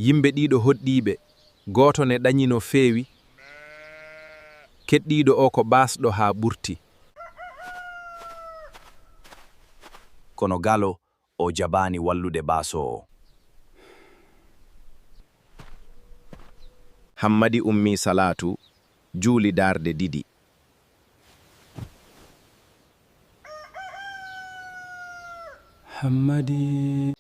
Yimɓe ɗiɗo hoɗɗiiɓe, gooto ne ɗañi no feewi, keɗɗiiɗo o ko baasɗo haa ɓurti. Kono galo o jabaani wallude baaso o. Hammadi ummi Salatu juuli darde didi. Hammadi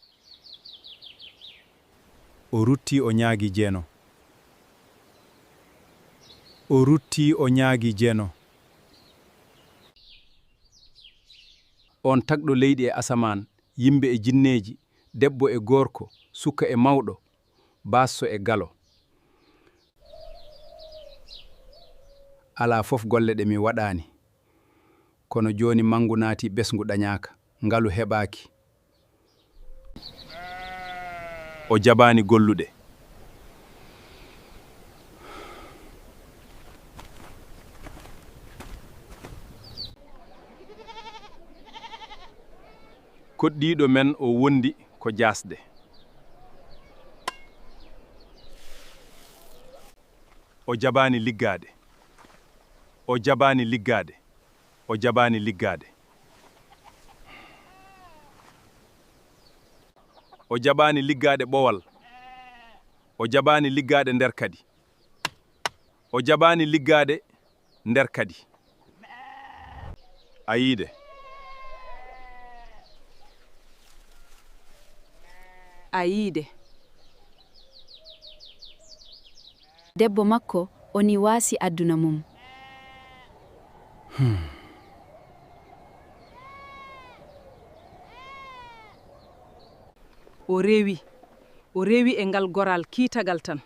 o rutti o nyaagi jeeno. O rutti o nyaagi jeeno. On tagɗo leydi e asamaan, yimɓe e jinneeji, debbo e gorko, suka e mawɗo, baasso e galo. Alaa fof golle ɗe mi waɗaani, kono jooni mangu naati ɓesngu ɗañaaka, ngalu heɓaaki. O jabaani gollude. Koɗɗiiɗo men o wondi ko jasde. O jabaani liggaade. O jabaani liggaade. O jabaani liggaade. O jabaani liggaade ɓowal. O jabaani liggaade nder kadi. O jabaani liggaade nder kadi. Ayiide. Ayiide. Debbo makko oni waasi adduna mum. O rewi e ngal goral kiitagal tan.